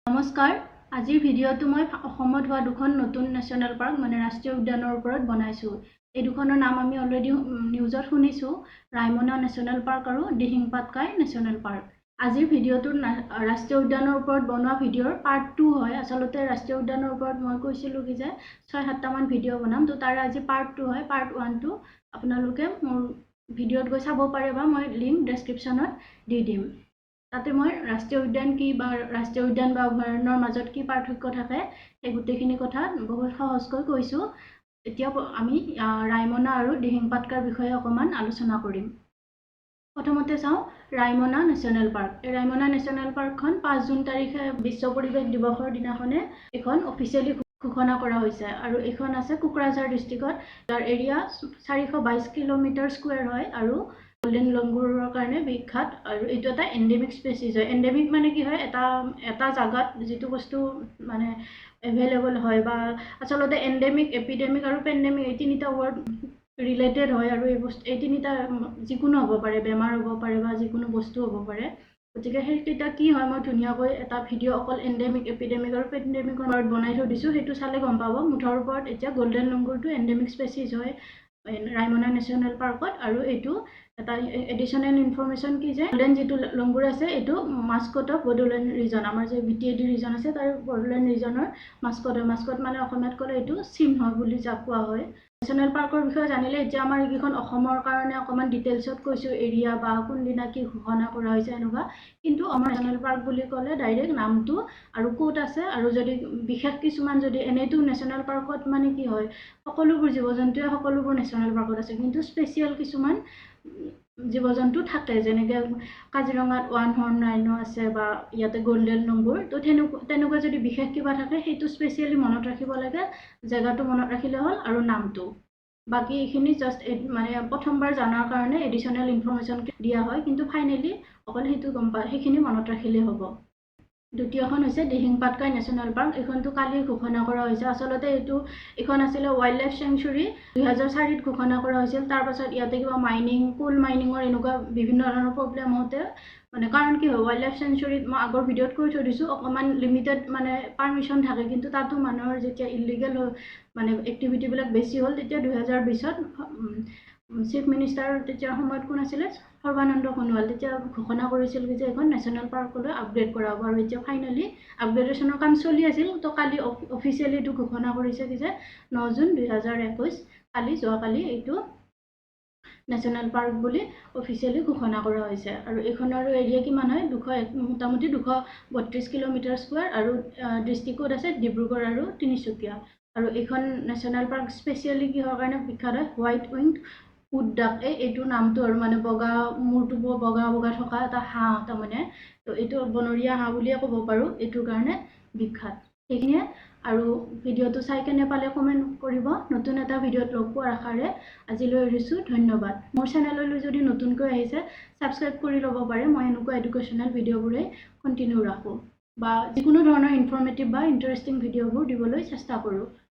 নমস্কাৰ আজিৰ ভিডিঅ'টো মই অসমত হোৱা দুখন নতুন নেশ্যনেল পাৰ্ক মানে ৰাষ্ট্ৰীয় উদ্যানৰ ওপৰত বনাইছো। এই দুখনৰ নাম আমি অলৰেডি নিউজত শুনিছো, ৰায়মনা নেশ্যনেল পাৰ্ক আৰু দিহিং পাটকাই নেশ্যনেল পাৰ্ক। আজিৰ ভিডিঅ'টো ৰাষ্ট্ৰীয় উদ্যানৰ ওপৰত বনোৱা ভিডিঅ'ৰ পাৰ্ট 2 হয়। আচলতে ৰাষ্ট্ৰীয় উদ্যানৰ ওপৰত মই কৈছিলো কি যে 6-7টা মান ভিডিঅ' বনাম, তো তাৰে আজি পাৰ্ট 2 হয়। পাৰ্ট 1 টো আপোনালোকে মোৰ ভিডিঅ'ত গৈ চাব পাৰে বা মই লিংক ডেছক্ৰিপশ্যনত দি দিম। তাতে মই ৰাষ্ট্ৰীয় উদ্যান কি বা ৰাষ্ট্ৰীয় উদ্যান বা অভয়াৰণ্যৰ মাজত কি পাৰ্থক্য থাকে সেই গোটেইখিনি কথা বহুত সহজকৈ কৈছো। এতিয়া আমি ৰায়মনা আৰু দিহিং পাটকাৰ বিষয়ে অকমান আলোচনা কৰিম। প্ৰথমতে চাওঁ ৰায়মনা নেশ্যনেল পাৰ্ক। এই ৰায়মনা নেশ্যনেল পাৰ্কখন 5 জুন তাৰিখে বিশ্ব পৰিৱেশ দিৱসৰ দিনাখনে এখন অফিচিয়েলি ঘোষণা কৰা হৈছে আৰু এইখন আছে কোকৰাঝাৰ ডিষ্ট্ৰিক্টত। যাৰ এৰিয়া 422 কিলোমিটাৰ স্কুৱেৰ হয় আৰু গোল্ডেন লংগুৰৰ কাৰণে বিখ্যাত। আৰু এইটো এটা এণ্ডেমিক স্পেচিছ হয়। এণ্ডেমিক মানে কি হয়, এটা জাগাত যিটো বস্তু মানে এভেইলেবল হয় বা আচলতে এণ্ডেমিক, এপিডেমিক আৰু পেণ্ডেমিক এই তিনিটা ৱৰ্ড ৰিলেটেড হয় আৰু এই তিনিটা যিকোনো হ'ব পাৰে, বেমাৰ হ'ব পাৰে বা যিকোনো বস্তু হ'ব পাৰে। গতিকে সেইকেইটা কি হয় মই ধুনীয়াকৈ এটা ভিডিঅ' অকল এণ্ডেমিক, এপিডেমিক আৰু পেণ্ডেমিকৰ ওপৰত বনাই থৈ দিছোঁ, সেইটো চালে গম পাব। মুঠৰ ওপৰত এতিয়া গোল্ডেন লংগুৰটো এণ্ডেমিক স্পেচিছ হয় ৰায়মনা নেশ্যনেল পাৰ্কত। আৰু এইটো এটা এডিশ্যনেল ইনফৰমেশ্যন কি যে গোল্ডেন যিটো লংগুৰ আছে এইটো মাস্কট অফ বড়োলেণ্ড ৰিজন, আমাৰ যে BTAD ৰিজন আছে তাৰ বড়োলেণ্ড ৰিজনৰ মাস্কট হয়। মাস্কট মানে অসমীয়াত ক'লে এইটো চিহ্ন বুলি যাক কোৱা হয়। নেশ্যনেল পাৰ্কৰ বিষয়ে জানিলে এতিয়া আমাৰ এইকেইখন অসমৰ কাৰণে অকণমান ডিটেইলছত কৈছোঁ, এৰিয়া বা কোনদিনা কি ঘোষণা কৰা হৈছে এনেকুৱা। কিন্তু আমাৰ নেশ্যনেল পাৰ্ক বুলি ক'লে ডাইৰেক্ট নামটো আৰু ক'ত আছে, আৰু যদি বিশেষ কিছুমান যদি এনেইতো নেশ্যনেল পাৰ্কত মানে কি হয় সকলোবোৰ জীৱ জন্তুৱে সকলোবোৰ নেশ্যনেল পাৰ্কত আছে, কিন্তু স্পেচিয়েল কিছুমান জীৱ জন্তু থাকে, যেনেকৈ কাজিৰঙাত ওৱান হৰ্ণ ৰাইনো আছে বা ইয়াতে গোল্ডেন লংগুৰ। তো তেনেকুৱা যদি বিশেষ কিবা থাকে সেইটো স্পেচিয়েলি মনত ৰাখিব লাগে, জেগাটো মনত ৰাখিলে হ'ল আৰু নামটো। বাকী এইখিনি জাষ্ট মানে প্ৰথমবাৰ জনাৰ কাৰণে এডিশ্যনেল ইনফৰমেশ্যন দিয়া হয়, কিন্তু ফাইনেলি অকল সেইটো গম পায়, সেইখিনি মনত ৰাখিলেই হ'ব। দ্বিতীয়খন হৈছে দিহিং পাটকাই নেশ্যনেল পাৰ্ক। এইখনটো কালি ঘোষণা কৰা হৈছে। আচলতে এইখন আছিলে ৱাইল্ড লাইফ চেংচুৰী, 2004 ঘোষণা কৰা হৈছিল। তাৰ পাছত ইয়াতে কিবা মাইনিং, কোল মাইনিঙৰ এনেকুৱা বিভিন্ন ধৰণৰ প্ৰব্লেম হওঁতে মানে কাৰণ কি হয়, ৱাইল্ড লাইফ চেংচুৰীত মই আগৰ ভিডিঅ'ত কৈ থৈ দিছোঁ অকণমান লিমিটেড মানে পাৰ্মিশ্যন থাকে, কিন্তু তাতো মানুহৰ যেতিয়া ইলিগেল মানে এক্টিভিটিবিলাক বেছি হ'ল তেতিয়া 2020ত চিফ মিনিষ্টাৰ তেতিয়া সময়ত কোন আছিলে, সৰ্বানন্দ সোণোৱাল, তেতিয়া ঘোষণা কৰিছিল যে এখন নেশ্যনেল পাৰ্কলৈ আপগ্ৰেড কৰা হ'ব। আৰু এতিয়া ফাইনেলি আপগ্ৰেডেশ্যনৰ কাম চলি আছিল, তো কালি অফিচিয়েলি এইটো ঘোষণা কৰিছে কি যে 9 জুন 2021 যোৱাকালি এইটো নেশ্যনেল পাৰ্ক বুলি অফিচিয়েলি ঘোষণা কৰা হৈছে। আৰু এইখনৰ এৰিয়া কিমান হয়, মোটামুটি 232 কিলোমিটাৰ স্কুৱেৰ আৰু ডিষ্ট্ৰিক্টত আছে ডিব্ৰুগড় আৰু তিনিচুকীয়া। আৰু এইখন নেশ্যনেল পাৰ্ক স্পেচিয়েলি কিহৰ কাৰণে বিখ্যাত হয়, হোৱাইট উইংড উড ডাক, এইটো নামটো আৰু মানে বগা মূৰটো বগা বগা থকা এটা হাঁহ, তাৰমানে তো এইটো বনৰীয়া হাঁহ বুলিয়ে ক'ব পাৰোঁ, এইটোৰ কাৰণে বিখ্যাত। সেইখিনিয়ে। আৰু ভিডিঅ'টো চাই কেনে পালে কমেণ্ট কৰিব। নতুন এটা ভিডিঅ'ত লগ পোৱাৰ আশাৰে আজিলৈ এৰিছোঁ। ধন্যবাদ। মোৰ চেনেললৈ যদি নতুনকৈ আহিছে ছাবস্ক্ৰাইব কৰি ল'ব পাৰে। মই এনেকুৱা এডুকেশ্যনেল ভিডিঅ'বোৰেই কণ্টিনিউ ৰাখোঁ বা যিকোনো ধৰণৰ ইনফৰ্মেটিভ বা ইণ্টাৰেষ্টিং ভিডিঅ'বোৰ দিবলৈ চেষ্টা কৰোঁ।